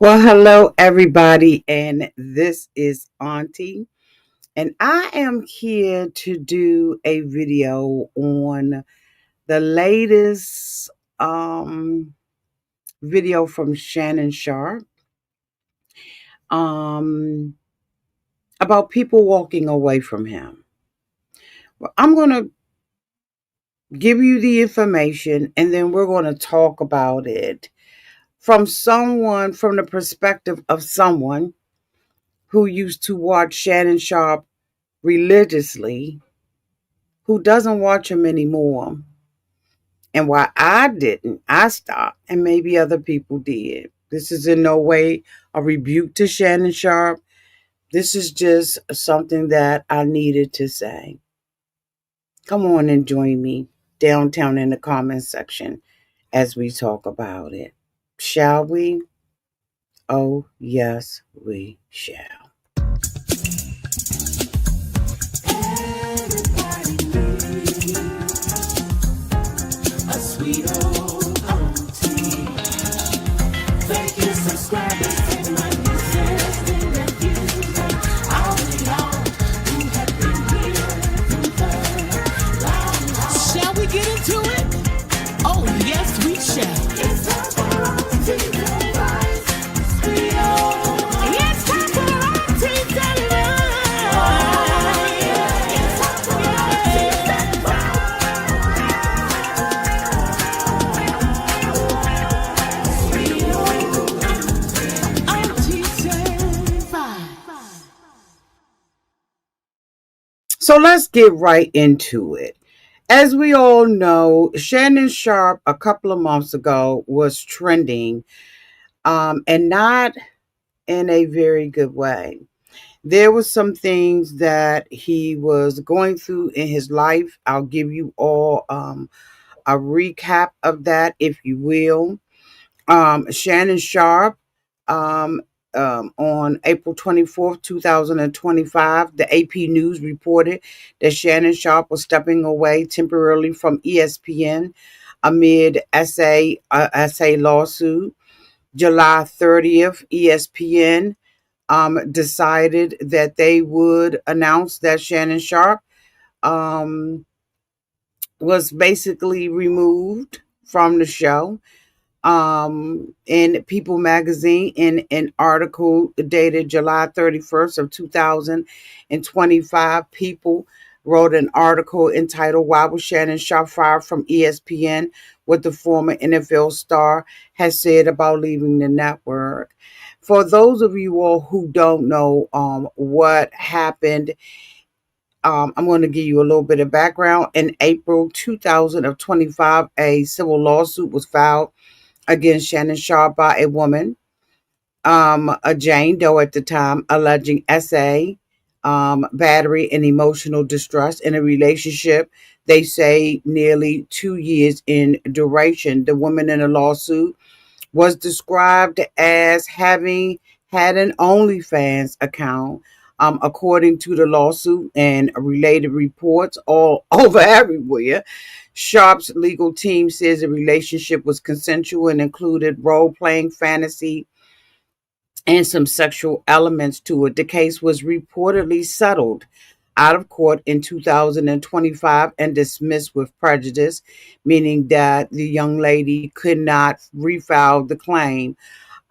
Well, hello, everybody, and this is Auntie, and I am here to do a video on the latest video from Shannon Sharpe um, about people walking away from him. Well, I'm going to give you the information, and then we're going to talk about it from the perspective of someone who used to watch Shannon Sharpe religiously, who doesn't watch him anymore. And why I didn't, I stopped, and maybe other people did. This is in no way a rebuke to Shannon Sharpe. This is just something that I needed to say. Come on and join me downtown in the comment section as we talk about it. Shall we? Oh, yes, we shall. A sweet old auntie. Thank you, subscribers, and my listening and viewing. All in all, who have been here through the long haul. Shall we get into it? Oh, yes, we shall. It's time for auntie advice. Sweet old. It's time for auntie advice. Oh, yeah. It's time for auntie advice. So let's get right into it. As we all know, Shannon Sharpe a couple of months ago was trending, and not in a very good way. There was some things that he was going through in his life. I'll give you all a recap of that, if you will. Shannon Sharpe, um, on April 24th, 2025, the AP News reported that Shannon Sharpe was stepping away temporarily from ESPN amid SA lawsuit. July 30th, ESPN decided that they would announce that Shannon Sharpe um, was basically removed from the show. In People magazine, in an article dated July 31st of 2025, People wrote an article entitled "Why Was Shannon Sharpe Fired from ESPN? What the former NFL star has said about leaving the network." For those of you all who don't know what happened, I'm going to give you a little bit of background. In April 2025, a civil lawsuit was filed against Shannon Sharpe by a woman, a Jane Doe at the time, alleging battery, and emotional distress in a relationship. They say nearly 2 years in duration. The woman in the lawsuit was described as having had an OnlyFans account. According to the lawsuit and related reports all over everywhere, Sharpe's legal team says the relationship was consensual and included role playing, fantasy, and some sexual elements to it. The case was reportedly settled out of court in 2025 and dismissed with prejudice, meaning that the young lady could not refile the claim.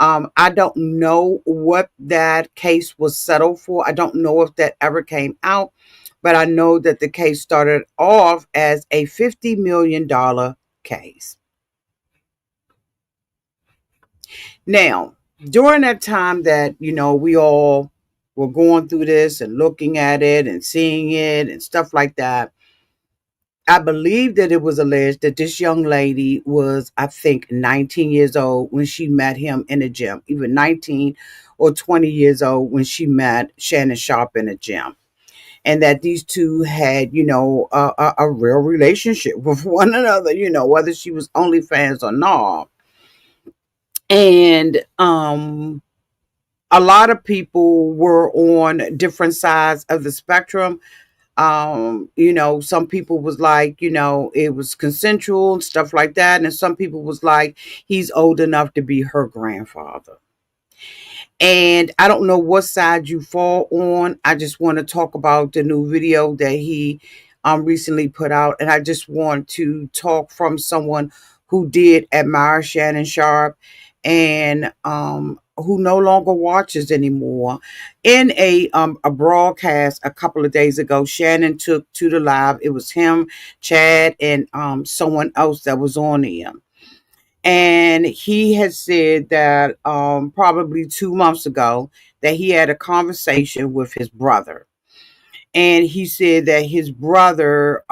I don't know what that case was settled for. I don't know if that ever came out, but I know that the case started off as a $50 million case. Now, during that time that, we all were going through this and looking at it and seeing it and stuff like that, I believe that it was alleged that this young lady was, I think, 19 years old when she met him in the gym, either 19 or 20 years old when she met Shannon Sharpe in the gym. And that these two had, a real relationship with one another, whether she was OnlyFans or not. And a lot of people were on different sides of the spectrum. Some people was like, it was consensual and stuff like that. And some people was like, he's old enough to be her grandfather. And I don't know what side you fall on. I just want to talk about the new video that he recently put out. And I just want to talk from someone who did admire Shannon Sharpe and who no longer watches anymore. In a broadcast a couple of days ago, Shannon took to the live. It was him, Chad, and someone else that was on there, and he had said that probably 2 months ago that he had a conversation with his brother, and he said that his brother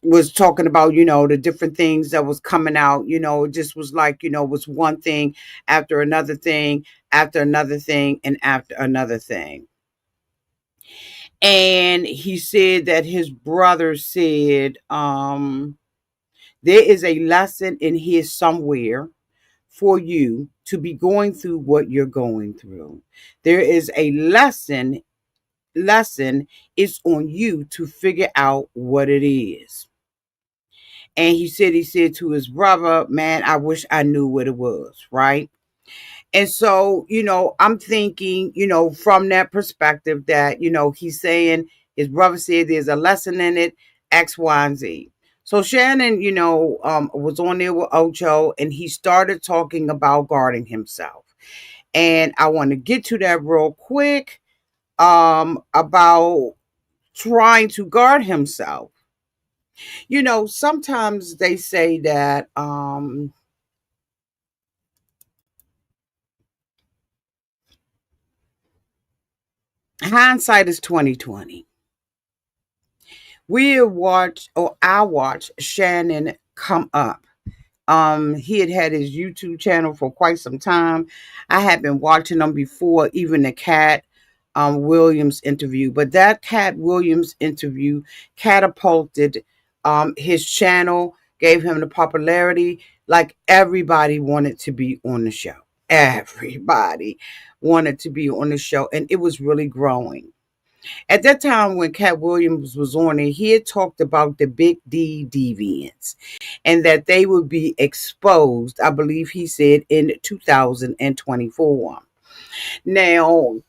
was talking about, the different things that was coming out. It just was like, was one thing after another thing after another thing and after another thing. And he said that his brother said, there is a lesson in here somewhere for you to be going through what you're going through. There is a lesson. It's on you to figure out what it is. And he said to his brother, man, I wish I knew what it was, right? And so, I'm thinking, from that perspective that, he's saying his brother said there's a lesson in it, X, Y, and Z. So Shannon, was on there with Ocho, and he started talking about guarding himself. And I want to get to that real quick, about trying to guard himself. Sometimes they say that hindsight is 2020. I watched Shannon come up. He had had his YouTube channel for quite some time. I had been watching him before even the Cat Williams interview, but that Cat Williams interview catapulted his channel, gave him the popularity. Like, everybody wanted to be on the show. Everybody wanted to be on the show, and it was really growing. At that time, when Cat Williams was on it, he had talked about the Big D deviants and that they would be exposed, I believe he said, in 2024. Now,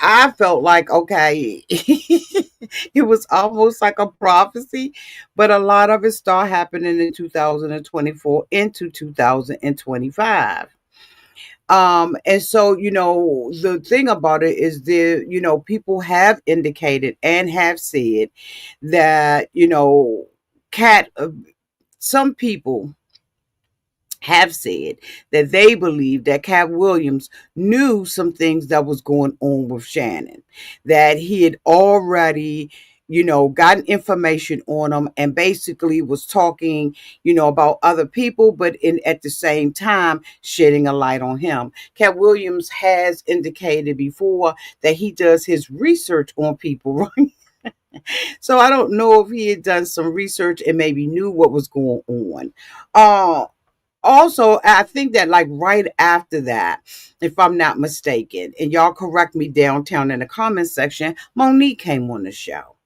I felt like, okay, it was almost like a prophecy, but a lot of it started happening in 2024 into 2025. And so, the thing about it is people have indicated and have said that, cat, some people have said that they believe that Cat Williams knew some things that was going on with Shannon, that he had already, gotten information on him and basically was talking, about other people, but at the same time shedding a light on him. Cat Williams has indicated before that he does his research on people, right? So I don't know if he had done some research and maybe knew what was going on. Uh, Also, I think that, like, right after that, if I'm not mistaken, and y'all correct me downtown in the comment section, Monique came on the show.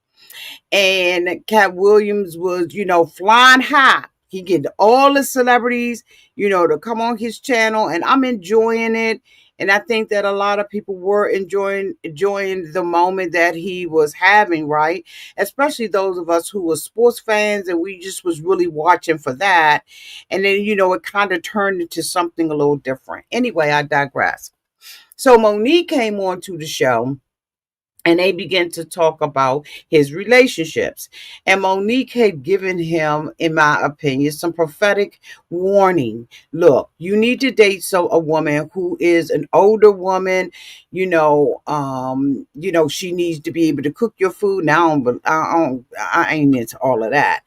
And Cat Williams was, flying high. He get all the celebrities, to come on his channel, and I'm enjoying it. And I think that a lot of people were enjoying the moment that he was having, right? Especially those of us who were sports fans, and we just was really watching for that. And then, it kind of turned into something a little different. Anyway, I digress. So Monique came on to the show, and they began to talk about his relationships. And Monique had given him, in my opinion, some prophetic warning. Look, you need to date a woman who is an older woman. She needs to be able to cook your food. Now, I ain't into all of that,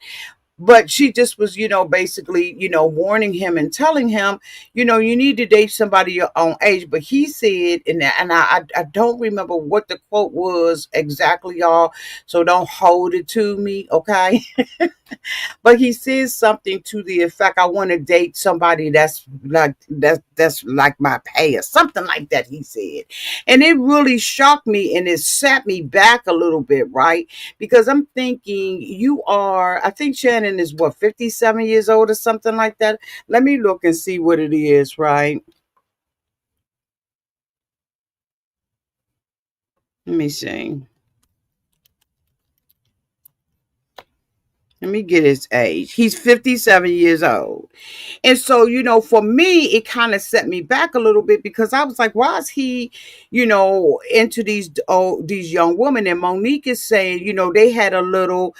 but she just was, basically, warning him and telling him, you need to date somebody your own age. But he said, and I don't remember what the quote was exactly, y'all, so don't hold it to me, okay? But he says something to the effect, I want to date somebody that's like my pay or something like that, he said. And it really shocked me and it set me back a little bit, right? Because I'm thinking, you are, I think Shannon is what, 57 years old or something like that. Let me look and see what it is, right? Let me see. Let me get his age. He's 57 years old. And so, for me, it kind of set me back a little bit because I was like, why is he, into these young women? And Monique is saying, they had a little,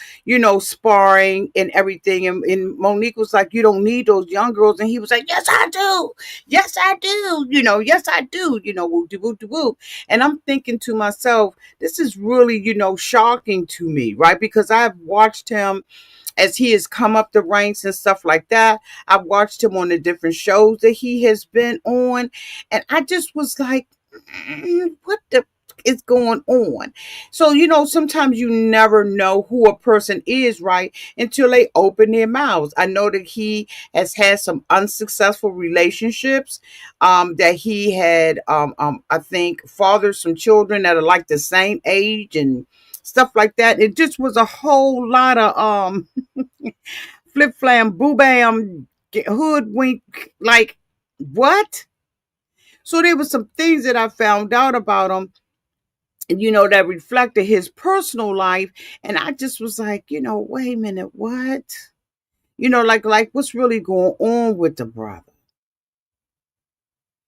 sparring and everything. And Monique was like, you don't need those young girls. And he was like, yes, I do. Yes, I do. Yes, I do. Woo, de woo, de woo. And I'm thinking to myself, this is really, shocking to me, right? Because I've watched him as he has come up the ranks and stuff like that. I've watched him on the different shows that he has been on, and I just was like, what the is going on? So, sometimes you never know who a person is, right? Until they open their mouths. I know that he has had some unsuccessful relationships, that he had, I think, fathered some children that are like the same age and stuff like that. It just was a whole lot of flip flam boo bam hoodwink, like what? So there was some things that I found out about him, that reflected his personal life, and I just was like, wait a minute, what? Like what's really going on with the brother?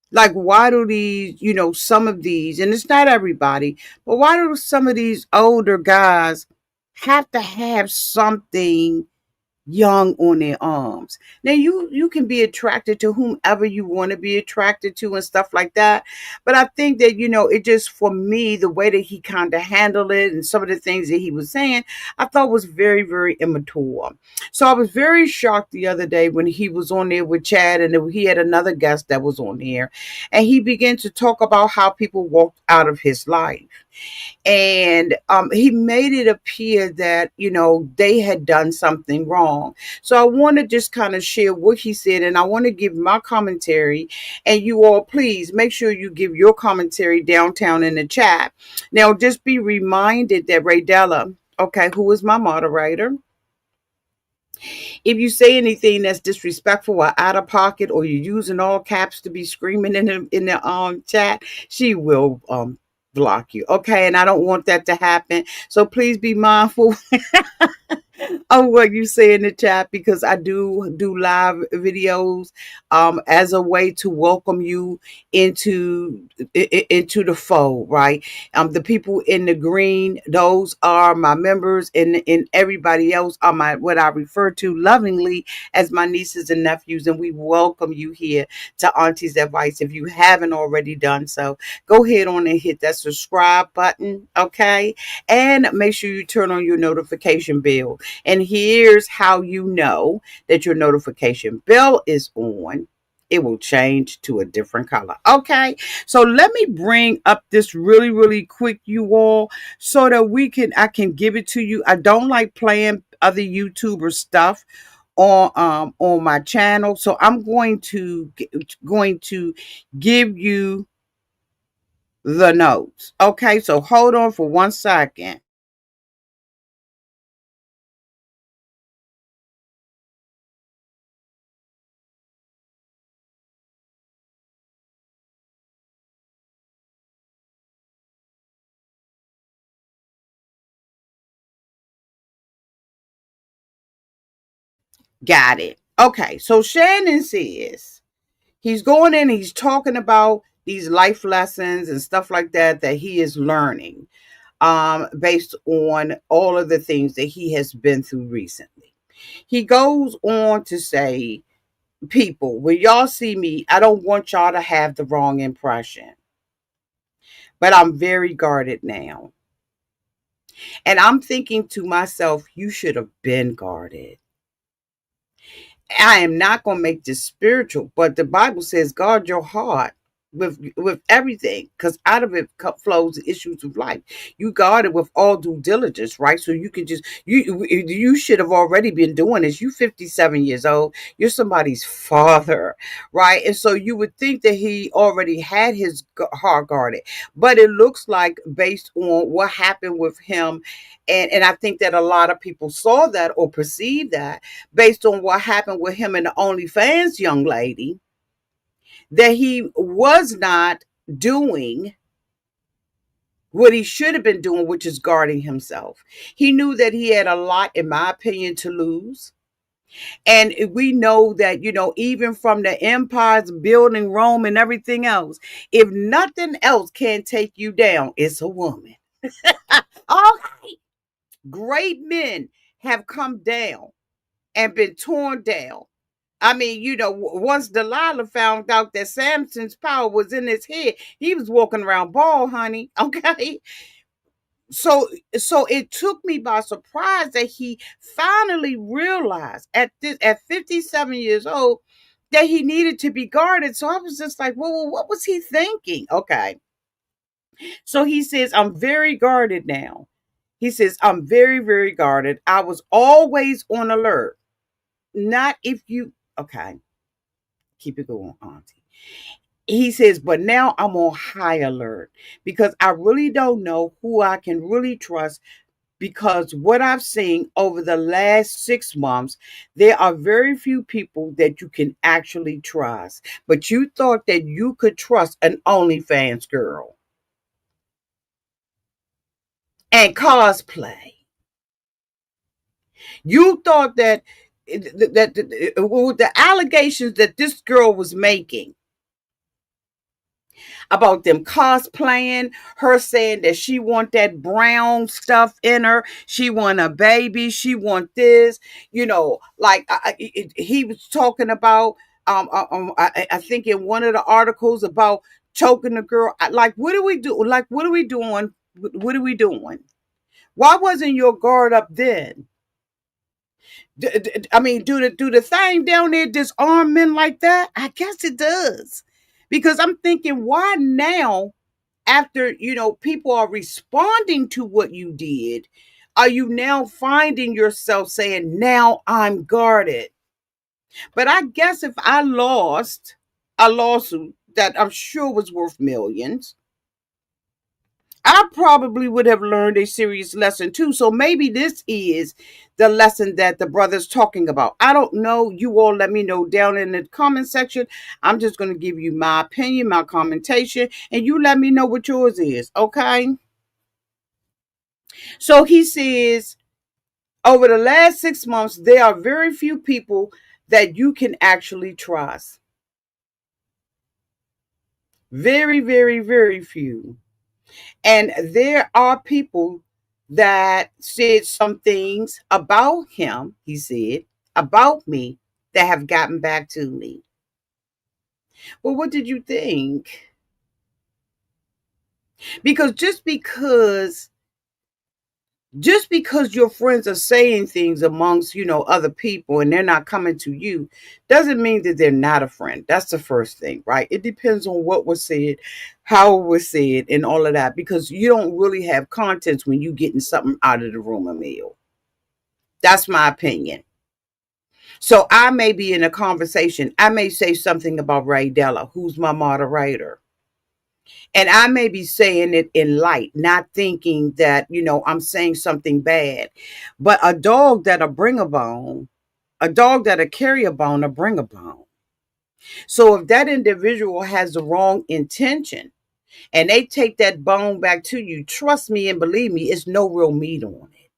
Like, why do these, some of these, and it's not everybody, but why do some of these older guys have to have something young on their arms? Now you can be attracted to whomever you want to be attracted to and stuff like that, but I think that it just, for me, the way that he kind of handled it and some of the things that he was saying, I thought was very, very immature. So I was very shocked the other day when he was on there with Chad, and he had another guest that was on there, and he began to talk about how people walked out of his life, and he made it appear that they had done something wrong. So I want to just kind of share what he said, and I want to give my commentary, and you all please make sure you give your commentary downtown in the chat. Now just be reminded that Ray Della, okay, who is my moderator, if you say anything that's disrespectful or out of pocket, or you're using all caps to be screaming in the chat, she will block you. Okay, and I don't want that to happen. So please be mindful of what you say in the chat, because I do live videos as a way to welcome you into the fold, right? The people in the green, those are my members, and everybody else are my, what I refer to lovingly as my nieces and nephews, and we welcome you here to Auntie's Advice. If you haven't already done so, go ahead on and hit that subscribe button, okay? And make sure you turn on your notification bell. And here's how you know that your notification bell is on. It will change to a different color. Okay. So let me bring up this really, really quick, you all, so that I can give it to you. I don't like playing other YouTuber stuff on my channel. So I'm going to give you the notes. Okay. So hold on for 1 second. Got it. Okay. So Shannon says, he's going in, he's talking about these life lessons and stuff like that he is learning, based on all of the things that he has been through recently. He goes on to say, people, when y'all see me, I don't want y'all to have the wrong impression, but I'm very guarded now. And I'm thinking to myself, you should have been guarded. I am not going to make this spiritual, but the Bible says, guard your heart with everything, because out of it flows the issues of life. You guard it with all due diligence, right? So you can just you should have already been doing this. You 57 years old, you're somebody's father, right? And so you would think that he already had his heart guarded, but it looks like, based on what happened with him, and I think that a lot of people saw that or perceived that based on what happened with him and the OnlyFans young lady, that he was not doing what he should have been doing, which is guarding himself. He knew that he had a lot, in my opinion, to lose. And we know that, even from the empires building Rome and everything else, if nothing else can take you down, it's a woman. Okay. Great men have come down and been torn down. I mean, once Delilah found out that Samson's power was in his head, he was walking around bald, honey. Okay. So it took me by surprise that he finally realized at 57 years old that he needed to be guarded. So I was just like, well, what was he thinking? Okay. So he says, I'm very guarded now. He says, I'm very, very guarded. I was always on alert. Not if you, okay, keep it going, Auntie. He says, but now I'm on high alert because I really don't know who I can really trust, because what I've seen over the last 6 months, there are very few people that you can actually trust. But you thought that you could trust an OnlyFans girl and cosplay. You thought that the allegations that this girl was making about them cosplaying, her saying that she want that brown stuff in her, she want a baby, she want this, like he was talking about, I think in one of the articles about choking the girl. Like, what are we do? Like, what are we doing? What are we doing? Why wasn't your guard up then? I mean, do the thing down there disarm men like that? I guess it does, because I'm thinking, why now, after people are responding to what you did, are you now finding yourself saying, now I'm guarded? But I guess if I lost a lawsuit that I'm sure was worth millions, I probably would have learned a serious lesson too. So maybe this is the lesson that the brother's talking about. I don't know. You all let me know down in the comment section. I'm just going to give you my opinion, my commentation, and you let me know what yours is. Okay. So he says, over the last 6 months, there are very few people that you can actually trust. Very, very, very few. And there are people that said some things about him, he said, about me, that have gotten back to me. Well, what did you think? Because just because your friends are saying things amongst other people and they're not coming to you, doesn't mean that they're not a friend. That's the first thing, right? It depends on what was said, how it was said, and all of that, because you don't really have contents when you getting something out of the rumor mill. That's my opinion. So I may be in a conversation, I may say something about Ray Della, who's my moderator, and I may be saying it in light, not thinking that, I'm saying something bad. But a dog that'll bring a bone, a dog that'll carry a bone will bring a bone. So if that individual has the wrong intention and they take that bone back to you, trust me and believe me, it's no real meat on it.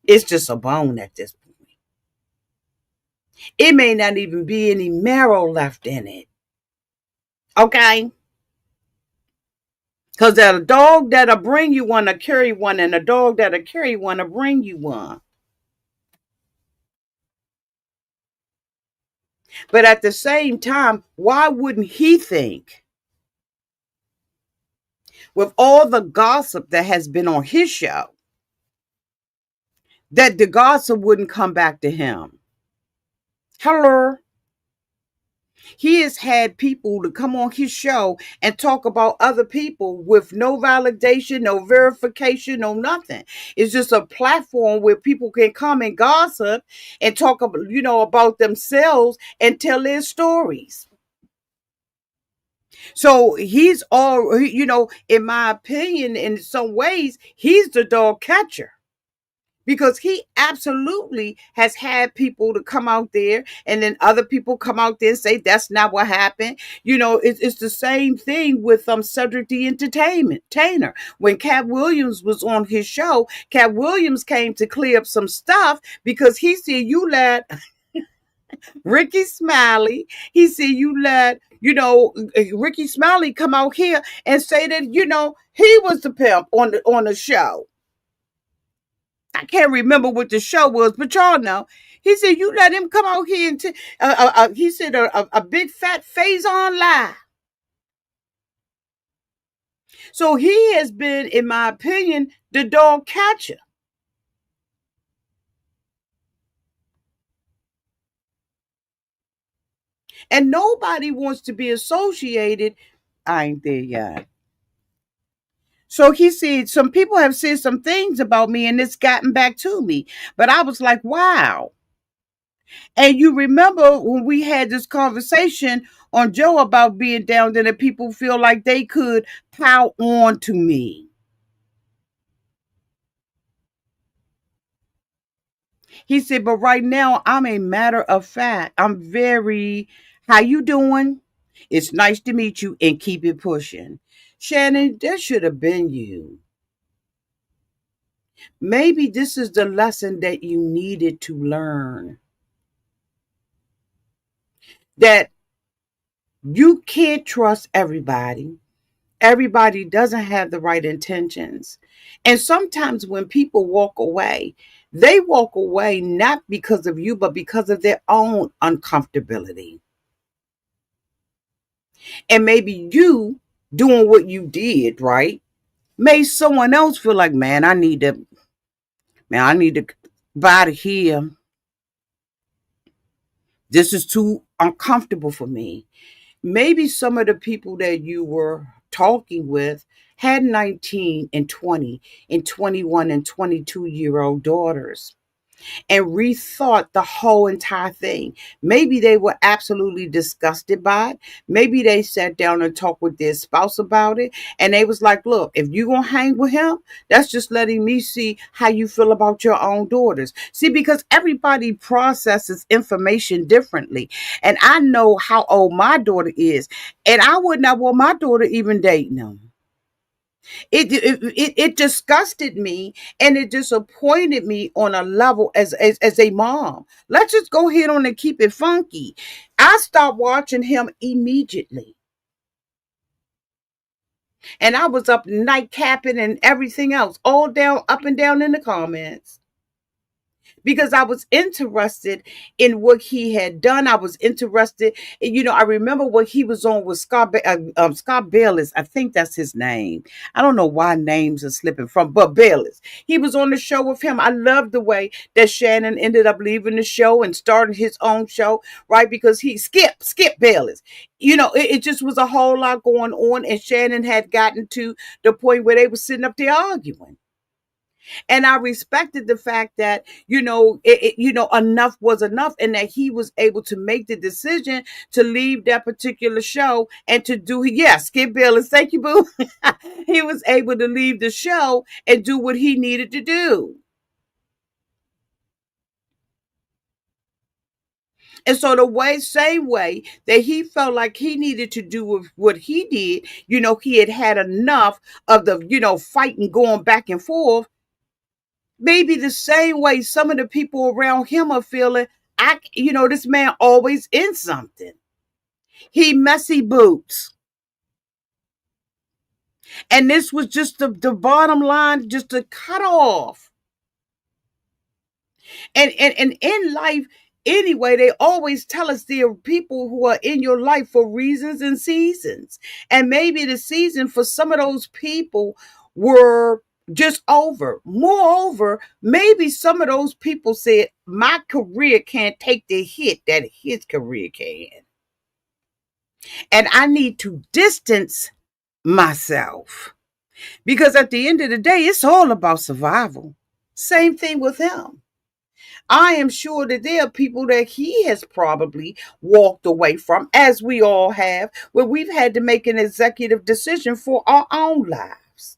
It's just a bone at this point. It may not even be any marrow left in it. Okay? Because a dog that'll bring you one will carry one, and a dog that'll carry one will bring you one. But at the same time, why wouldn't he think, with all the gossip that has been on his show, that the gossip wouldn't come back to him? Hello. He has had people to come on his show and talk about other people with no validation, no verification, no nothing. It's just a platform where people can come and gossip and talk about, about themselves and tell their stories. So he's all, in my opinion, in some ways, he's the dog catcher, because he absolutely has had people to come out there, and then other people come out there and say that's not what happened. It's the same thing with Cedric the Entertainer. When Cat Williams was on his show, Cat Williams came to clear up some stuff because he said you let Ricky Smiley, Ricky Smiley come out here and say that, he was the pimp on the show. I can't remember what the show was, but y'all know. He said, you let him come out here and he said a big fat phase on lie. So he has been, in my opinion, the dog catcher. And nobody wants to be associated. I ain't there yet. So he said, some people have said some things about me and it's gotten back to me. But I was like, wow. And you remember when we had this conversation on Joe about being down there, that people feel like they could pile on to me. He said, but right now I'm a matter of fact. I'm very, how you doing? It's nice to meet you, and keep it pushing. Shannon, that should have been you. Maybe this is the lesson that you needed to learn. That you can't trust everybody. Everybody doesn't have the right intentions. And sometimes when people walk away, they walk away not because of you, but because of their own uncomfortability. And maybe you doing what you did, right, made someone else feel like, man, I need to get out of here. This is too uncomfortable for me. Maybe some of the people that you were talking with had 19 and 20 and 21 and 22-year-old daughters and rethought the whole entire thing. Maybe they were absolutely disgusted by it. Maybe they sat down and talked with their spouse about it. And they was like, look, if you're going to hang with him, that's just letting me see how you feel about your own daughters. See, because everybody processes information differently. And I know how old my daughter is. And I would not want my daughter even dating them. It disgusted me, and it disappointed me on a level as a mom. Let's just go ahead on and keep it funky. I stopped watching him immediately. And I was up night capping and everything else, all down, up and down in the comments, because I was interested in what he had done. I was interested. I remember what he was on with Scott Bayless. I think that's his name. I don't know why names are slipping from, but Bayless. He was on the show with him. I loved the way that Shannon ended up leaving the show and starting his own show, right? Because he Skip Bayless. It just was a whole lot going on, and Shannon had gotten to the point where they were sitting up there arguing. And I respected the fact that, enough was enough, and that he was able to make the decision to leave that particular show and to do, yes, Skip Bayless, thank you, boo. He was able to leave the show and do what he needed to do. And so same way that he felt like he needed to do with what he did, he had enough of the, fighting going back and forth. Maybe the same way some of the people around him are feeling, this man always in something. He messy boots. And this was just the bottom line, just to cut off. And in life, anyway, they always tell us there are people who are in your life for reasons and seasons. And maybe the season for some of those people were just over. Moreover, maybe some of those people said, my career can't take the hit that his career can. And I need to distance myself because at the end of the day, it's all about survival. Same thing with him. I am sure that there are people that he has probably walked away from, as we all have, where we've had to make an executive decision for our own lives.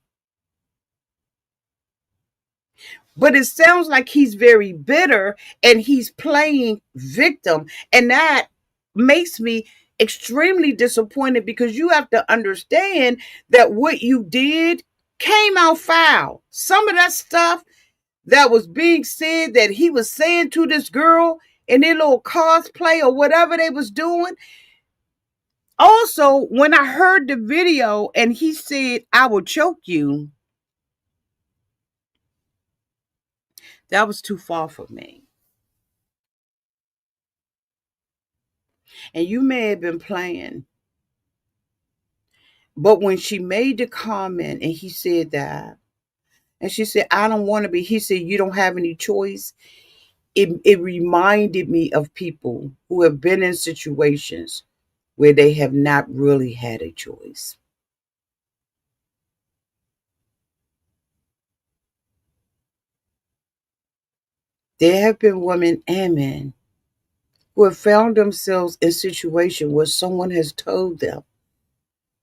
But it sounds like he's very bitter and he's playing victim. And that makes me extremely disappointed because you have to understand that what you did came out foul. Some of that stuff that was being said that he was saying to this girl in their little cosplay or whatever they was doing. Also, when I heard the video and he said, "I will choke you," that was too far for me. And you may have been playing, but when she made the comment and he said that, and she said, "I don't want to be," he said, "You don't have any choice." It reminded me of people who have been in situations where they have not really had a choice. There have been women and men who have found themselves in a situation where someone has told them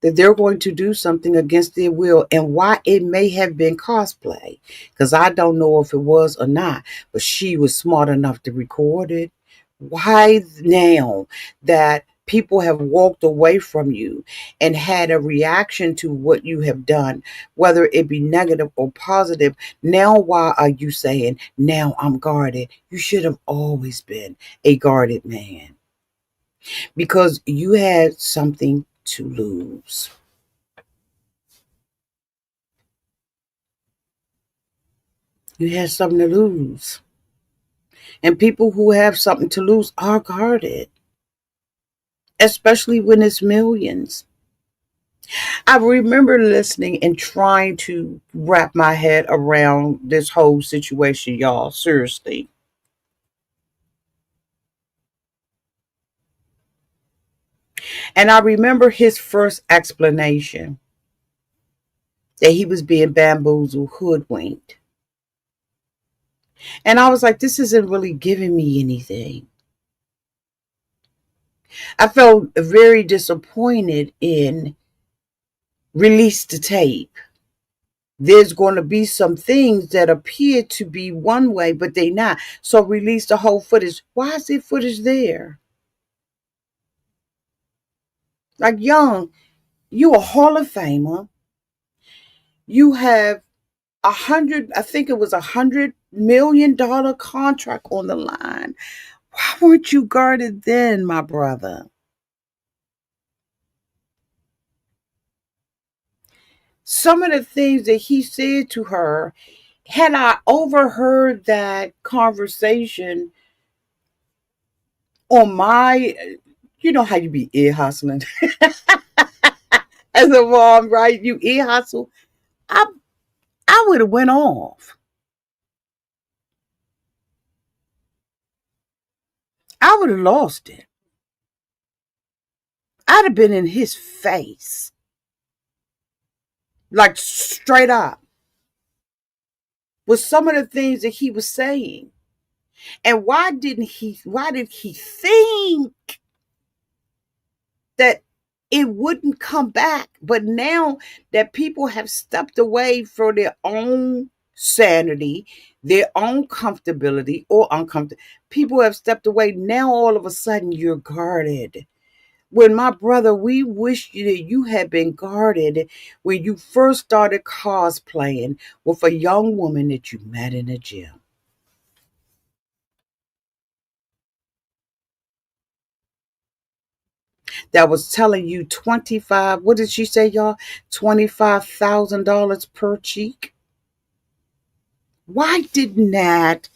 that they're going to do something against their will, and why it may have been cosplay, because I don't know if it was or not, but she was smart enough to record it. Why now that people have walked away from you and had a reaction to what you have done, whether it be negative or positive, now why are you saying, now I'm guarded? You should have always been a guarded man because you had something to lose. You had something to lose. And people who have something to lose are guarded, especially when it's millions. I remember listening and trying to wrap my head around this whole situation, y'all. Seriously. And I remember his first explanation that he was being bamboozled, hoodwinked. And I was like, this isn't really giving me anything. I felt very disappointed in release the tape. There's going to be some things that appear to be one way, but they not. So release the whole footage. Why is there footage there? Like Young, you a Hall of Famer. You have I think it was $100 million contract on the line. Why weren't you guarded then, my brother? Some of the things that he said to her, had I overheard that conversation on my, you know how you be ear hustling as a mom, right? You ear hustle. I I would have went off. I would have lost it. I'd have been in his face, like straight up, with some of the things that he was saying. And why did he think that it wouldn't come back? But now that people have stepped away for their own sanity, their own comfortability or uncomfortable, people have stepped away. Now all of a sudden you're guarded. When my brother, we wish you that you had been guarded when you first started cosplaying with a young woman that you met in a gym that was telling you 25, what did she say, y'all? $25,000 per cheek. Why didn't that,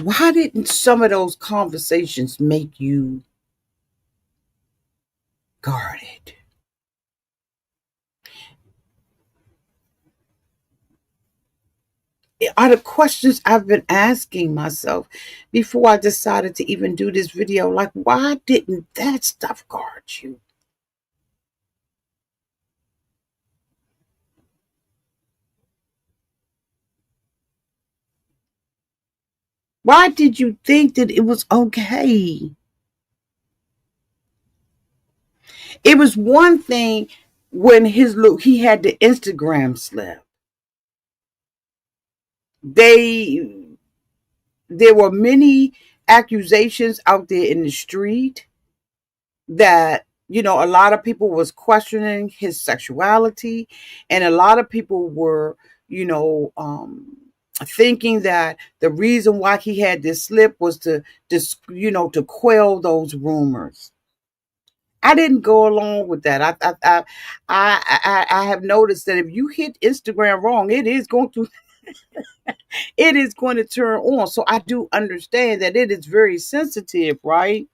why didn't some of those conversations make you guarded? are the questions I've been asking myself before I decided to even do this video. Like, why didn't that stuff guard you? Why did you think that it was okay? It was one thing when he had the Instagram slip. They there were many accusations out there in the street that, a lot of people was questioning his sexuality, and a lot of people were, you know um thinking that the reason why he had this slip was to just, to quell those rumors. I didn't go along with that. I have noticed that if you hit Instagram wrong, it is going to turn on. So I do understand that it is very sensitive, right?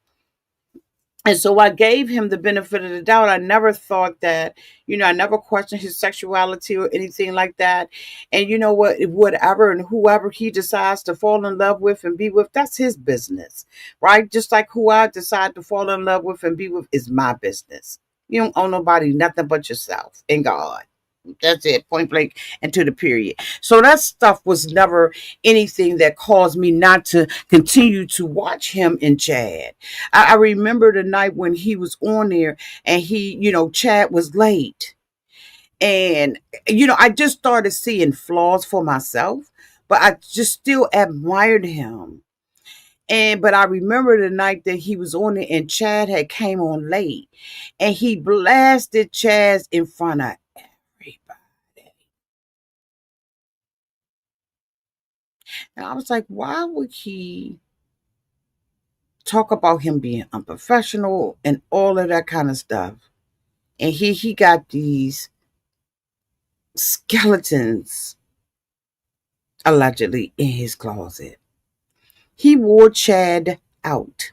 And so I gave him the benefit of the doubt. I never thought that, I never questioned his sexuality or anything like that. And you know what, whatever and whoever he decides to fall in love with and be with, that's his business, right? Just like who I decide to fall in love with and be with is my business. You don't owe nobody nothing but yourself and God. That's it, point blank and to the period. So that stuff was never anything that caused me not to continue to watch him and Chad. I remember the night when he was on there and Chad was late. And, I just started seeing flaws for myself, but I just still admired him. But I remember the night that he was on it and Chad had came on late and he blasted Chad in front of everybody. And I was like, why would he talk about him being unprofessional and all of that kind of stuff? And he got these skeletons allegedly in his closet. He wore Chad out.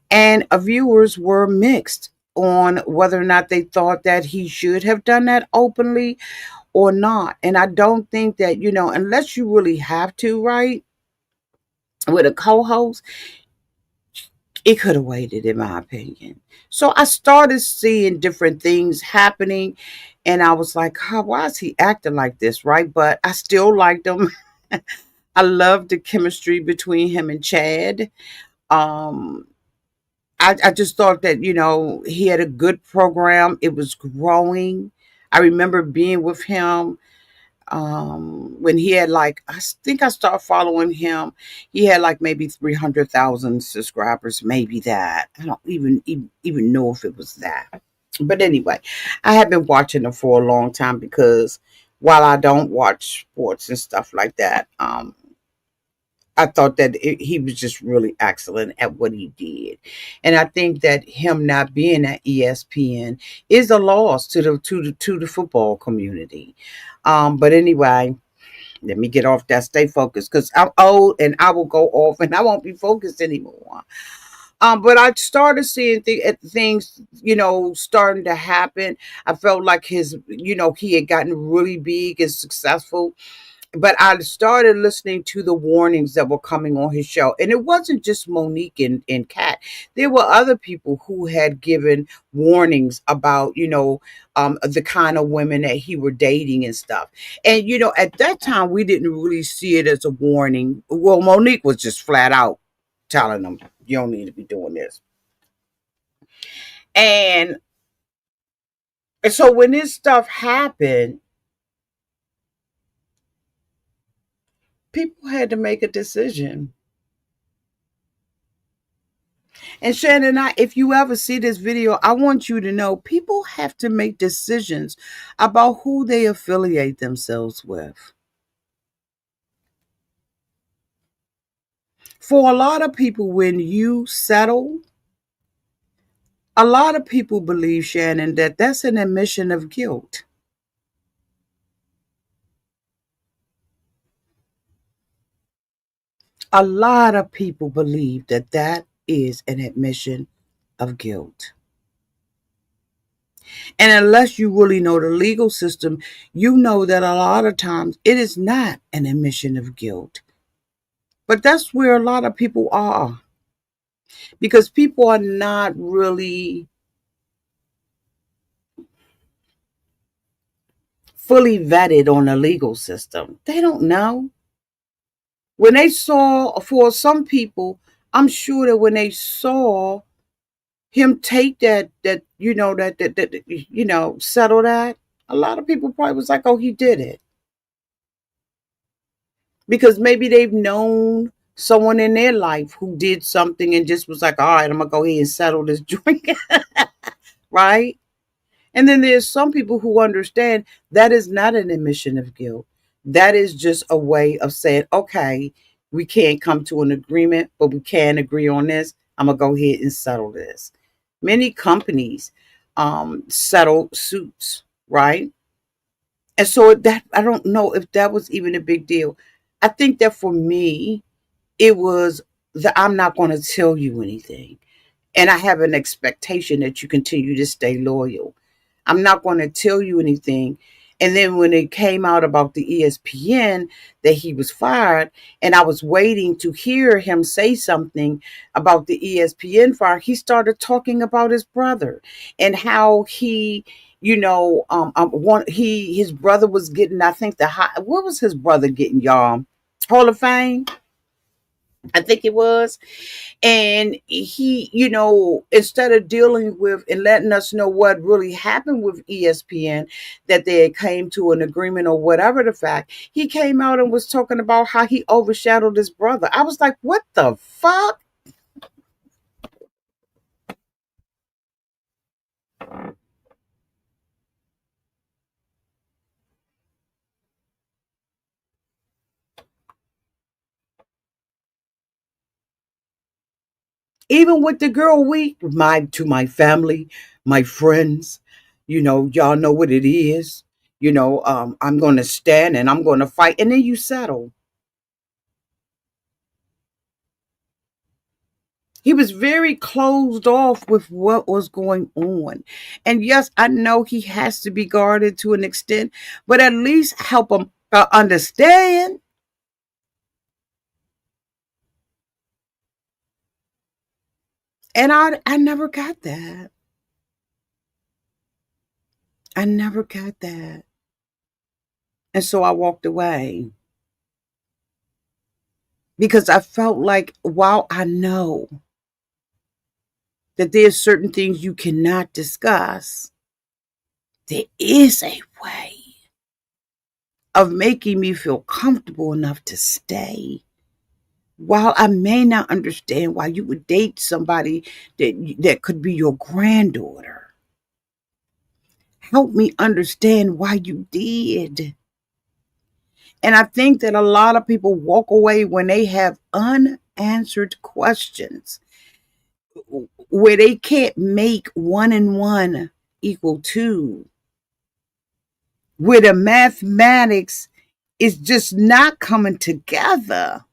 And viewers were mixed on whether or not they thought that he should have done that openly or not. And I don't think that, unless you really have to, right? With a co host, it could have waited, in my opinion. So I started seeing different things happening, and I was like, oh, why is he acting like this, right? But I still liked him. I loved the chemistry between him and Chad. Um, I just thought that, he had a good program. It was growing. I remember being with him when he had like, I think I started following him. He had like maybe 300,000 subscribers, maybe that. I don't even know if it was that. But anyway, I have been watching him for a long time because while I don't watch sports and stuff like that, I thought that he was just really excellent at what he did, and I think that him not being at ESPN is a loss to the football community. But anyway, let me get off that. Stay focused because I'm old and I will go off and I won't be focused anymore. But I started seeing things, starting to happen. I felt like he had gotten really big and successful, but I started listening to the warnings that were coming on his show. And it wasn't just Monique and Kat. There were other people who had given warnings about, the kind of women that he were dating and stuff. And, at that time, we didn't really see it as a warning. Well, Monique was just flat out telling them, you don't need to be doing this. And so when this stuff happened, people had to make a decision. And Shannon, if you ever see this video, I want you to know people have to make decisions about who they affiliate themselves with. For a lot of people, when you settle, a lot of people believe, Shannon, that that's an admission of guilt. A lot of people believe that that is an admission of guilt. And unless you really know the legal system, you know that a lot of times it is not an admission of guilt. But that's where a lot of people are, because people are not really fully vetted on the legal system. They don't know. When they saw, for some people, I'm sure that when they saw him take that settle that, a lot of people probably was like, oh, he did it. Because maybe they've known someone in their life who did something and just was like, all right, I'm gonna go ahead and settle this joint. Right? And then there's some people who understand that is not an admission of guilt. That is just a way of saying, okay, we can't come to an agreement, but we can agree on this. I'm gonna go ahead and settle this. Many companies settle suits, right? And so that, I don't know if that was even a big deal. I think that for me, it was that I'm not going to tell you anything. And I have an expectation that you continue to stay loyal. I'm not going to tell you anything. And then when it came out about the ESPN that he was fired, and I was waiting to hear him say something about the ESPN fire, he started talking about his brother and how he, his brother was getting, I think what was his brother getting, y'all? Hall of Fame, I think it was. And he, instead of dealing with and letting us know what really happened with ESPN, that they came to an agreement or whatever the fact, he came out and was talking about how he overshadowed his brother. I was like, what the fuck? Even with the girl week, my family, my friends, y'all know what it is. I'm gonna stand and I'm gonna fight, and then you settle. He was very closed off with what was going on. And yes, I know he has to be guarded to an extent, but at least help him understand. And I never got that. I never got that. And so I walked away because I felt like, while I know that there's certain things you cannot discuss, there is a way of making me feel comfortable enough to stay. While I may not understand why you would date somebody that could be your granddaughter, help me understand why you did. And I think that a lot of people walk away when they have unanswered questions, where they can't make one and one equal two, where the mathematics is just not coming together.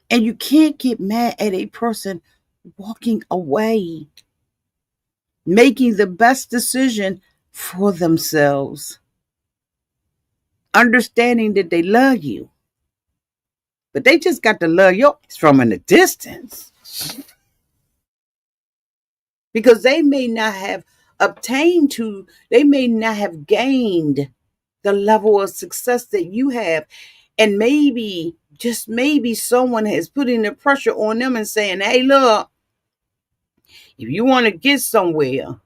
And you can't get mad at a person walking away, making the best decision for themselves, understanding that they love you, but they just got to love you from a distance, because they may not have gained the level of success that you have. And maybe, just maybe, someone has put in the pressure on them and saying, hey, look, if you want to get somewhere,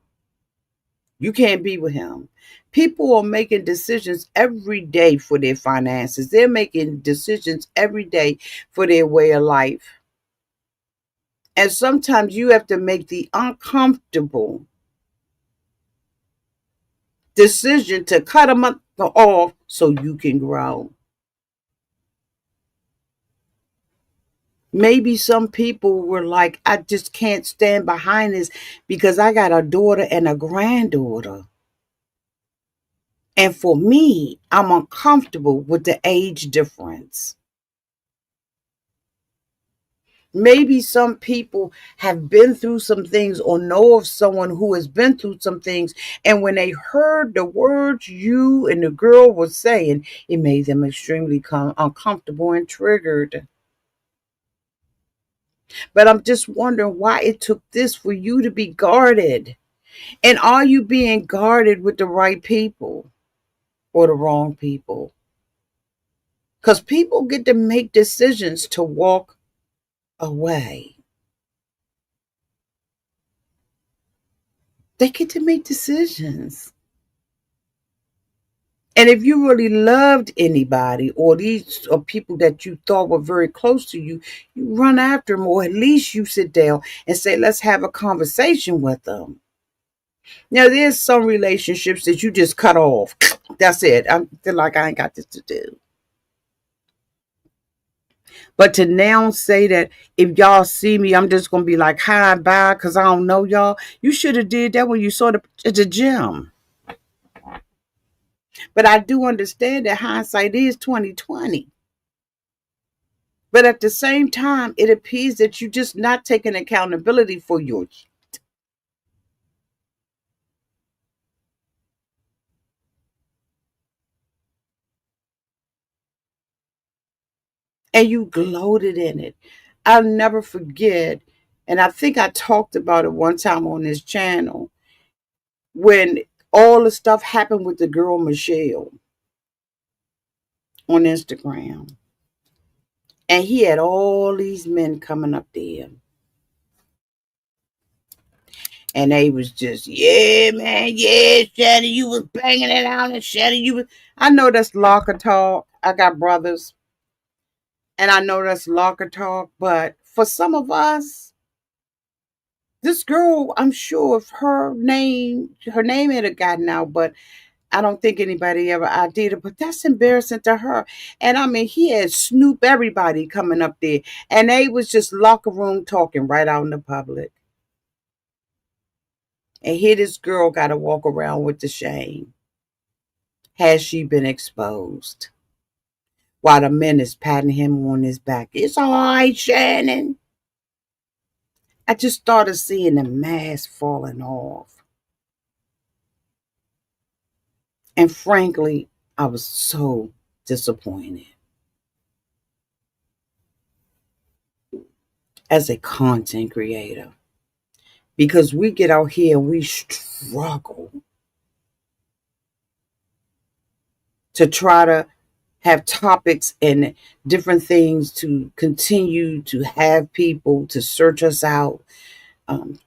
you can't be with him. People are making decisions every day for their finances. They're making decisions every day for their way of life. And sometimes you have to make the uncomfortable decision to cut them off so you can grow. Maybe some people were like, I just can't stand behind this because I got a daughter and a granddaughter. And for me, I'm uncomfortable with the age difference. Maybe some people have been through some things or know of someone who has been through some things. And when they heard the words you and the girl was saying, it made them extremely uncomfortable and triggered. But I'm just wondering why it took this for you to be guarded. And are you being guarded with the right people or the wrong people? Because people get to make decisions to walk away. They get to make decisions. And if you really loved anybody, or these are people that you thought were very close to you, you run after them, or at least you sit down and say, let's have a conversation with them. Now, there's some relationships that you just cut off. That's it. I feel like I ain't got this to do. But to now say that if y'all see me, I'm just gonna be like hi bye because I don't know y'all. You should have did that when you saw the at the gym. But I do understand that hindsight is 2020. But at the same time, it appears that you're just not taking accountability for your and you gloated in it. I'll never forget, and I think I talked about it one time on this channel when all the stuff happened with the girl Michelle on Instagram. And he had all these men coming up there. And they was just, yeah, man, yeah, Shannon, you was banging it out, and Shannon, you was. I know that's locker talk. I got brothers, and I know that's locker talk. But for some of us, this girl, I'm sure if her name had gotten out, but I don't think anybody ever ID'd it. But that's embarrassing to her. And I mean, he had Snoop everybody coming up there, and they was just locker room talking right out in the public. And here this girl got to walk around with the shame. Has she been exposed? While the men is patting him on his back. It's all right, Shannon. I just started seeing the mask falling off. And frankly, I was so disappointed as a content creator. Because we get out here and we struggle to try to have topics and different things to continue to have people to search us out,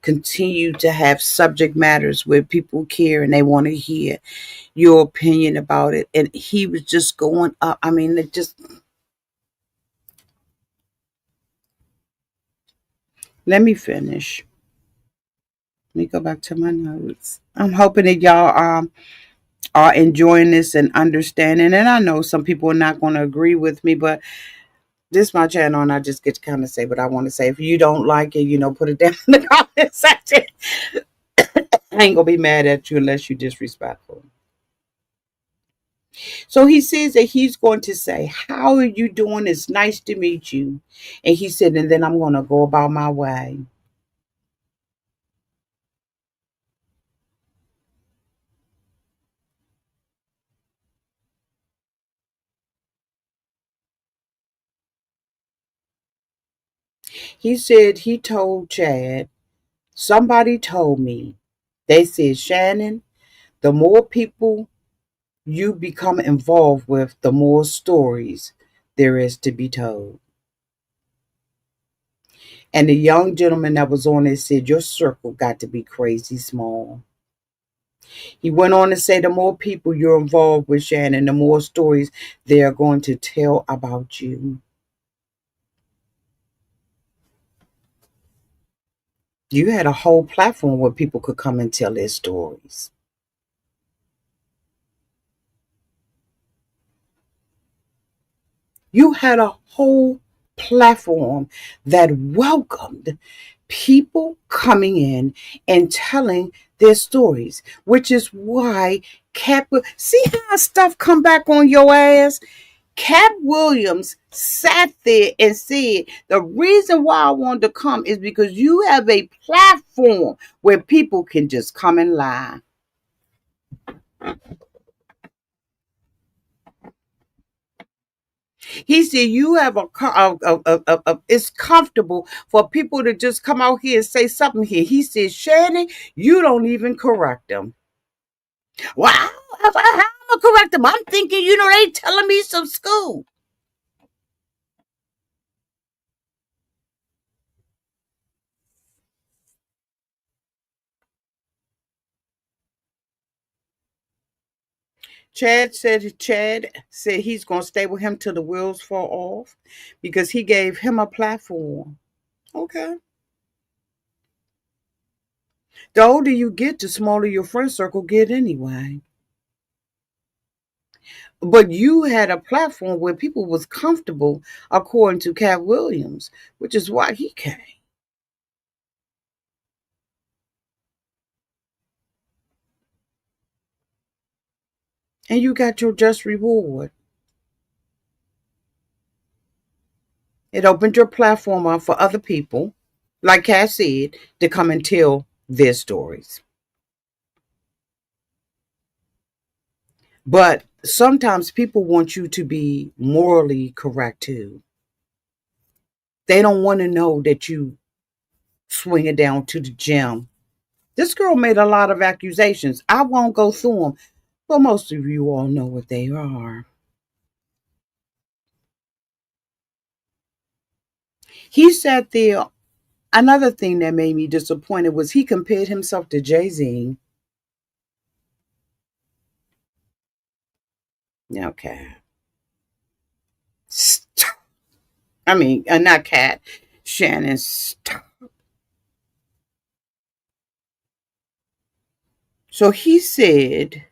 continue to have subject matters where people care and they want to hear your opinion about it. And he was just going up. I mean, it just, let me finish. Let me go back to my notes. I'm hoping that y'all are enjoying this and understanding. And I know some people are not going to agree with me, but this is my channel and I just get to kind of say what I want to say. If you don't like it, put it down in the comment section. I ain't gonna be mad at you unless you're disrespectful. So he says that he's going to say, how are you doing? It's nice to meet you. And he said, and then I'm going to go about my way. He said he told Chad, somebody told me, they said, Shannon, the more people you become involved with, the more stories there is to be told. And the young gentleman that was on it said, your circle got to be crazy small. He went on to say, the more people you're involved with, Shannon, the more stories they are going to tell about you. You had a whole platform where people could come and tell their stories. You had a whole platform that welcomed people coming in and telling their stories, which is why see how stuff come back on your ass. Cat Williams sat there and said, the reason why I wanted to come is because you have a platform where people can just come and lie. He said, you have it's comfortable for people to just come out here and say something here. He said, Shannon, you don't even correct them. Wow, how am I correct them? I'm thinking, they telling me some school. Chad said he's gonna stay with him till the wheels fall off because he gave him a platform. Okay. The older you get, the smaller your friend circle get anyway. But you had a platform where people was comfortable, according to Cat Williams, which is why he came. And you got your just reward. It opened your platform up for other people, like Cat said, to come and tell their stories. But sometimes people want you to be morally correct too. They don't want to know that you swing it down to the gym. This girl made a lot of accusations. I won't go through them, but most of you all know what they are. He sat there. Another thing that made me disappointed was he compared himself to Jay-Z. Okay. Stop. I mean, not Cat. Shannon, stop. So he said,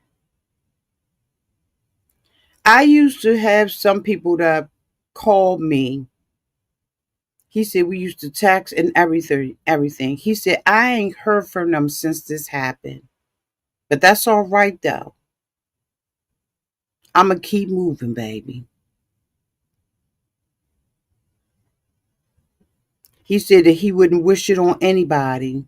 I used to have some people that called me. He said we used to text and everything. He said, I ain't heard from them since this happened. But that's all right though. I'ma keep moving, baby. He said that he wouldn't wish it on anybody.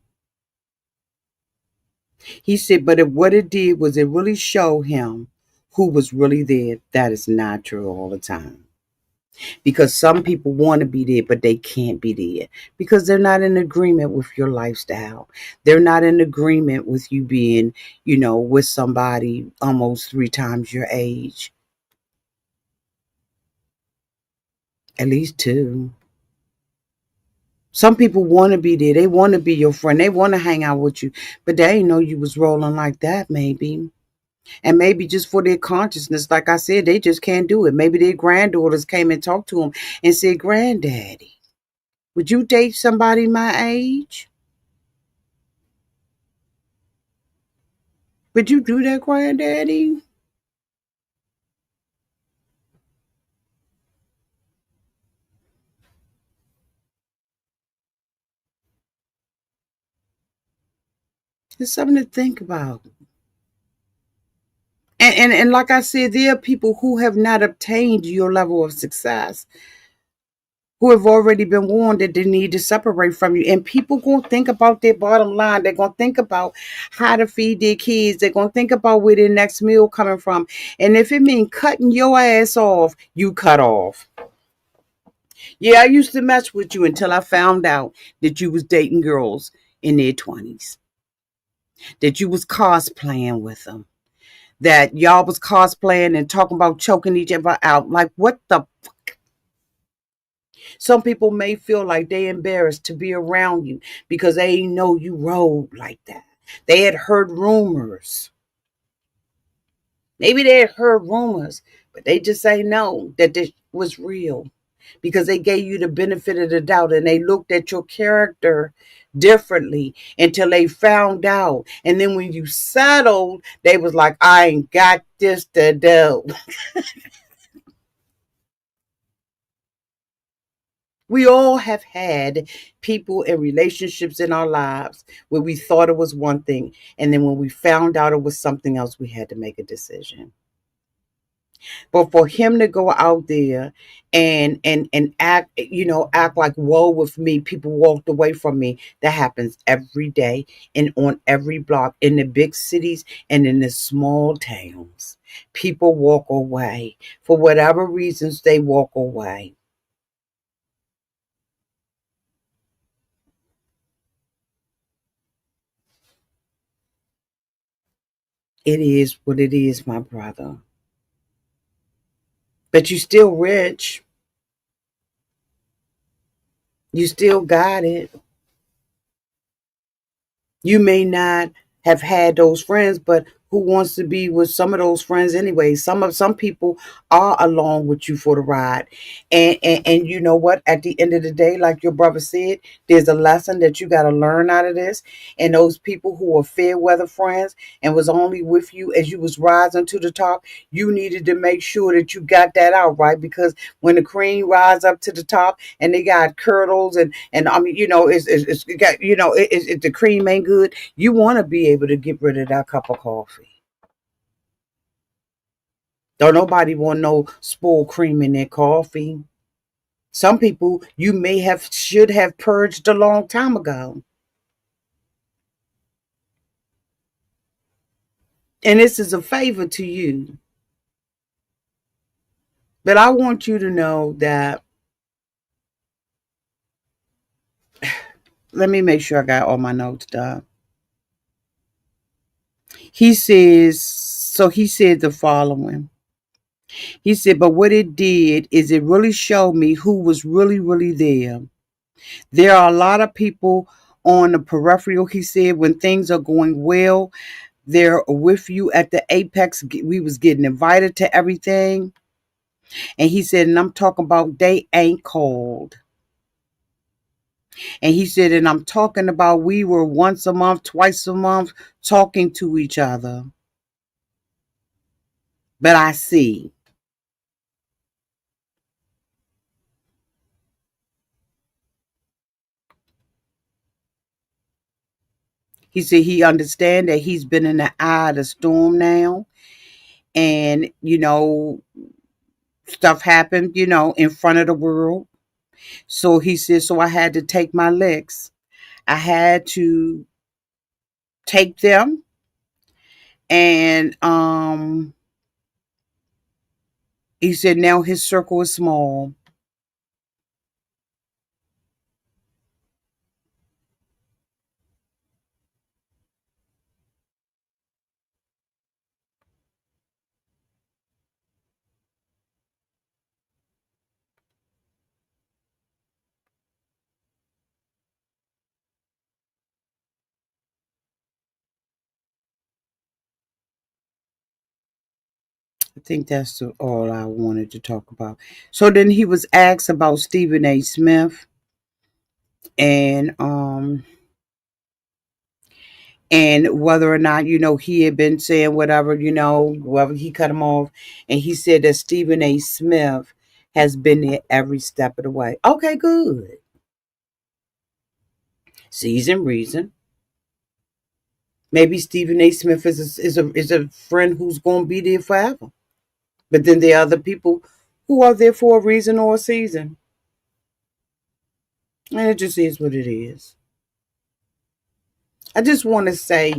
He said, but what it did was it really showed him who was really there. That is not true all the time. Because some people want to be there, but they can't be there because they're not in agreement with your lifestyle. They're not in agreement with you being, with somebody almost three times your age, at least two. Some people want to be there. They want to be your friend. They want to hang out with you, but they ain't know you was rolling like that, maybe. And maybe just for their consciousness, like I said, they just can't do it. Maybe their granddaughters came and talked to them and said, Granddaddy, would you date somebody my age? Would you do that, Granddaddy? It's something to think about. And like I said, there are people who have not obtained your level of success, who have already been warned that they need to separate from you. And people gonna think about their bottom line. They're gonna think about how to feed their kids. They're gonna think about where their next meal coming from. And if it means cutting your ass off, you cut off. Yeah, I used to mess with you until I found out that you was dating girls in their 20s, that you was cosplaying with them, that y'all was cosplaying and talking about choking each other out. Like, what the? Some people may feel like they embarrassed to be around you because they didn't know you rode like that. They had heard rumors. Maybe they had heard rumors, but they just say no, that this was real because they gave you the benefit of the doubt and they looked at your character differently until they found out. And then when you settled, they was like, I ain't got this to do. We all have had people and relationships in our lives where we thought it was one thing. And then when we found out it was something else, we had to make a decision. But for him to go out there and act, act like, woe with me, people walked away from me. That happens every day and on every block in the big cities and in the small towns. People walk away. For whatever reasons, they walk away. It is what it is, my brother. But you still rich. You still got it. You may not have had those friends, but who wants to be with some of those friends anyway? Some people are along with you for the ride. And you know what? At the end of the day, like your brother said, there's a lesson that you gotta learn out of this. And those people who are fair weather friends and was only with you as you was rising to the top, you needed to make sure that you got that out, right? Because when the cream rise up to the top and they got curdles and I mean, it's got, the cream ain't good. You want to be able to get rid of that cup of coffee. Don't nobody want no spoiled cream in their coffee. Some people you may have should have purged a long time ago. And this is a favor to you. But I want you to know that, let me make sure I got all my notes done. He said the following. He said, but what it did is it really showed me who was really, really there. There are a lot of people on the peripheral, he said, when things are going well, they're with you at the apex. We was getting invited to everything. And he said, and I'm talking about they ain't called. And he said, and I'm talking about we were once a month, twice a month talking to each other. But I see. He said he understand that he's been in the eye of the storm now. And, stuff happened, in front of the world. So he said, so I had to take my licks. I had to take them. And he said now his circle is small. I think that's all I wanted to talk about. So then he was asked about Stephen A. Smith and whether or not, he had been saying whatever, whether he cut him off. And he said that Stephen A. Smith has been there every step of the way. Okay, good. Season reason. Maybe Stephen A. Smith is a friend who's going to be there forever. But then there are other people who are there for a reason or a season. And it just is what it is. I just want to say,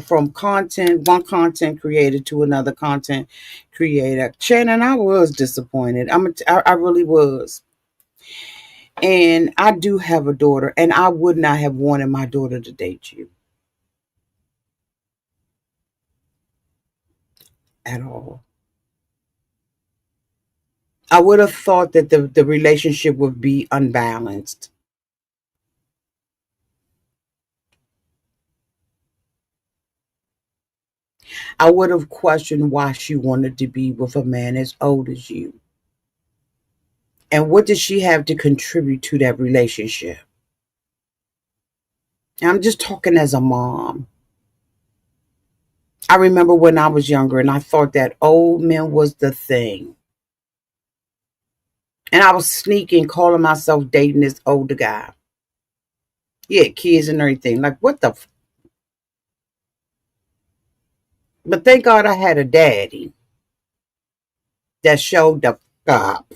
from one content creator to another content creator, Shannon, I was disappointed. I really was. And I do have a daughter, and I would not have wanted my daughter to date you at all. I would have thought that the relationship would be unbalanced. I would have questioned why she wanted to be with a man as old as you. And what does she have to contribute to that relationship? And I'm just talking as a mom. I remember when I was younger and I thought that old men was the thing. And I was sneaking, calling myself dating this older guy. Yeah, kids and everything. Like, what the? But thank God I had a daddy. that showed the up.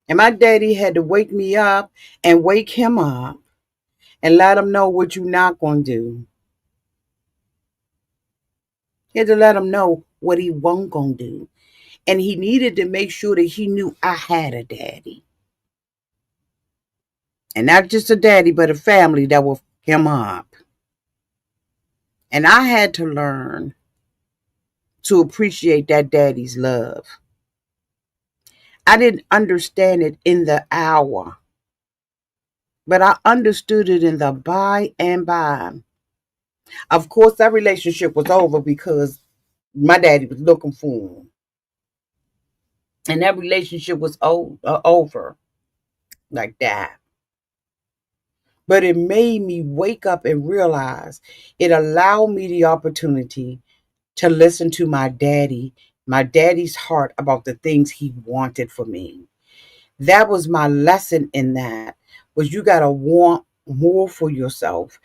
And my daddy had to wake me up and wake him up and let him know what you're not going to do. He had to let him know what he won't going to do. And he needed to make sure that he knew I had a daddy. And not just a daddy, but a family that will him up. And I had to learn to appreciate that daddy's love. I didn't understand it in the hour, but I understood it in the by and by. Of course, that relationship was over because my daddy was looking for him. And that relationship was over like that. But it made me wake up and realize it allowed me the opportunity to listen to my daddy's heart about the things he wanted for me. That was my lesson in that was you got to want more for yourself.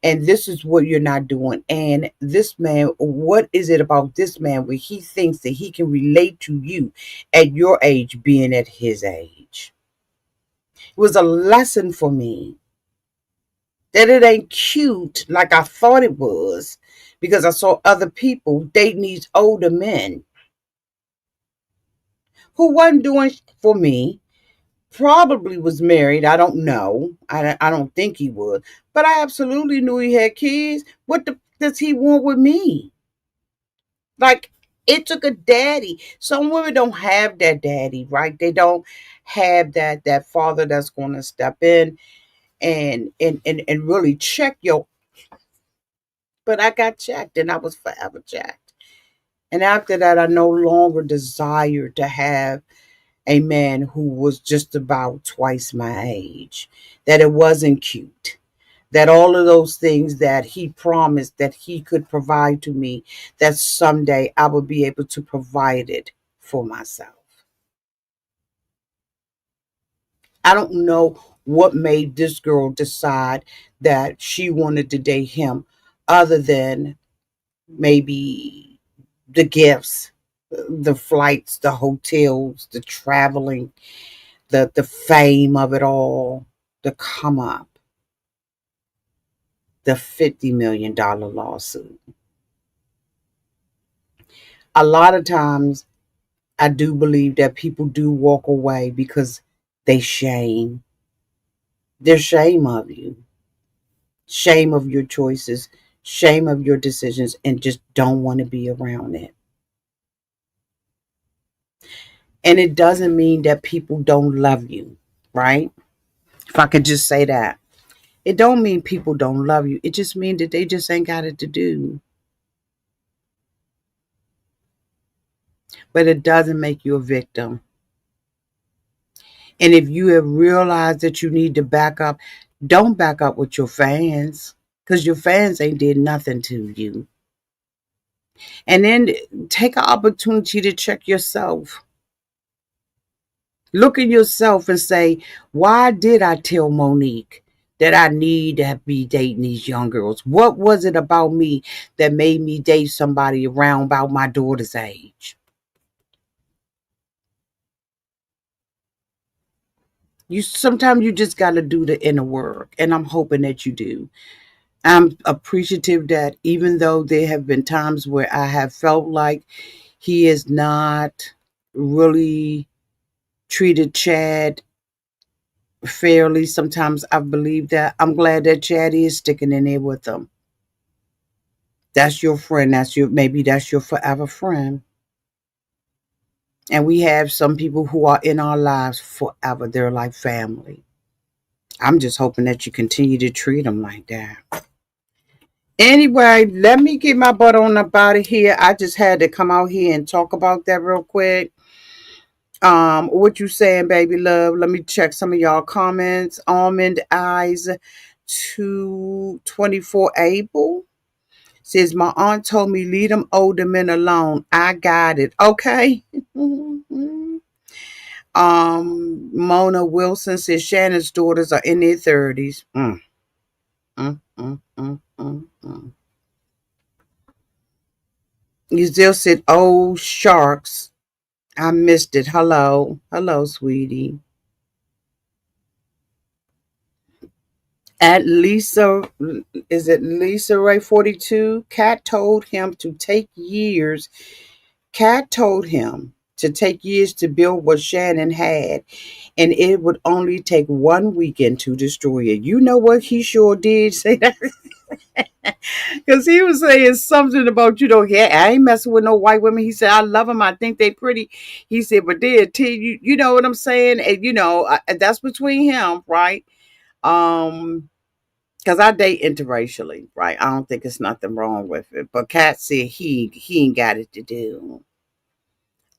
And this is what you're not doing. And this man, what is it about this man where he thinks that he can relate to you at your age being at his age? It was a lesson for me that it ain't cute like I thought it was because I saw other people dating these older men who wasn't doing for me. Probably was married. I don't know. I don't think he would. But I absolutely knew he had kids. Does he want with me? Like, it took a daddy. Some women don't have that daddy, right? They don't have that father that's going to step in and really check your. But I got checked and I was forever checked. And after that, I no longer desired to have a man who was just about twice my age, that it wasn't cute, that all of those things that he promised that he could provide to me, that someday I would be able to provide it for myself. I don't know what made this girl decide that she wanted to date him other than maybe the gifts, the flights, the hotels, the traveling, the fame of it all, the come up, the $50 million lawsuit. A lot of times I do believe that people do walk away because they shame. They're shame of you, shame of your choices, shame of your decisions, and just don't want to be around it. And it doesn't mean that people don't love you, right? If I could just say that. It don't mean people don't love you. It just means that they just ain't got it to do. But it doesn't make you a victim. And if you have realized that you need to back up, don't back up with your fans because your fans ain't did nothing to you. And then take an opportunity to check yourself. Look at yourself and say, why did I tell Monique that I need to be dating these young girls? What was it about me that made me date somebody around about my daughter's age? You sometimes you just got to do the inner work, and I'm hoping that you do. I'm appreciative that even though there have been times where I have felt like he is not really treated Chad fairly, sometimes I believe that. I'm glad that Chad is sticking in there with them. That's your friend. Maybe that's your forever friend. And we have some people who are in our lives forever. They're like family. I'm just hoping that you continue to treat them like that. Anyway, let me get my butt on up out of here. I just had to come out here and talk about that real quick. What you saying, baby love? Let me check some of y'all comments. Almond Eyes 224 Able says my aunt told me leave them older men alone. I got it. Okay. Mona Wilson says Shannon's daughters are in their 30s. Mm, mm, mm, mm, mm. You still said, oh, sharks. I missed it. Hello. Hello, sweetie. At Lisa, is it Lisa Ray 42? Cat told him to take years to build what Shannon had, and it would only take one weekend to destroy it. You know what? He sure did say that. Because he was saying something about, yeah, I ain't messing with no white women. He said, I love them. I think they pretty. He said, but they'll tell you, you know what I'm saying? And, that's between him, right? Um, because I date interracially, right? I don't think it's nothing wrong with it. But Kat said he ain't got it to do.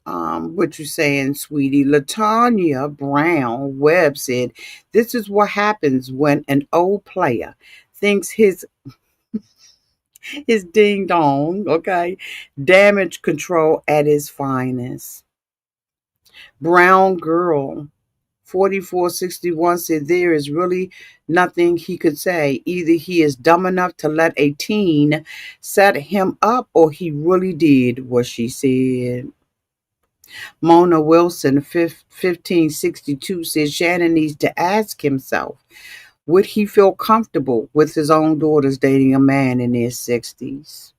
What you saying, sweetie? Latanya Brown Webb said, "This is what happens when an old player thinks his ding dong, okay, damage control at his finest." Brown Girl 4461 said, "There is really nothing he could say. Either he is dumb enough to let a teen set him up, or he really did what she said." Mona Wilson 1562 says Shannon needs to ask himself, would he feel comfortable with his own daughters dating a man in their 60s?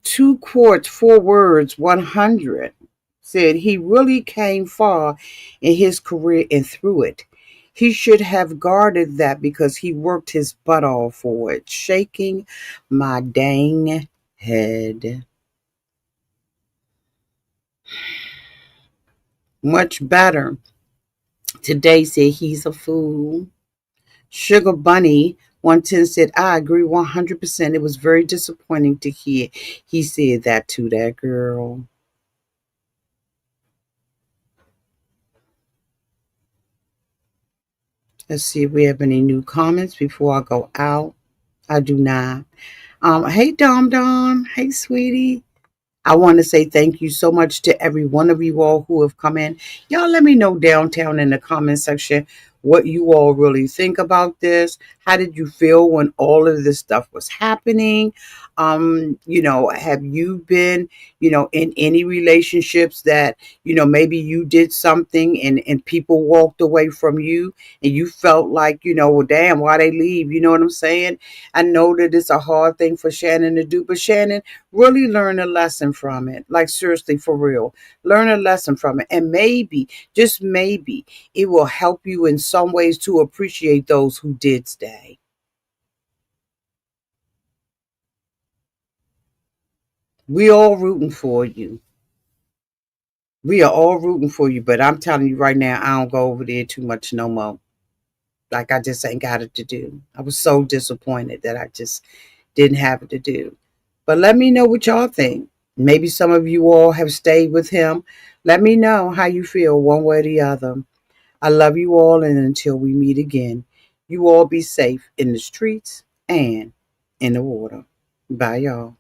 2 quarts, 4 words, 100 said he really came far in his career and through it. He should have guarded that because he worked his butt off for it. Shaking my dang head. Much better. Today said he's a fool. Sugar Bunny 110 said, I agree 100%. It was very disappointing to hear he said that to that girl. Let's see if we have any new comments before I go out. I do not. Hey, Dom Dom. Hey, sweetie. I want to say thank you so much to every one of you all who have come in. Y'all let me know downtown in the comment section what you all really think about this. How did you feel when all of this stuff was happening? Have you been, in any relationships that, maybe you did something and people walked away from you and you felt like, well, damn, why they leave? You know what I'm saying? I know that it's a hard thing for Shannon to do, but Shannon, really learn a lesson from it. Like, seriously, for real. Learn a lesson from it. And maybe, just maybe, it will help you in some ways to appreciate those who did stay. We all rooting for you. We are all rooting for you, but I'm telling you right now, I don't go over there too much no more. Like, I just ain't got it to do. I was so disappointed that I just didn't have it to do. But let me know what y'all think. Maybe some of you all have stayed with him. Let me know how you feel one way or the other. I love you all, and until we meet again, you all be safe in the streets and in the water. Bye, y'all.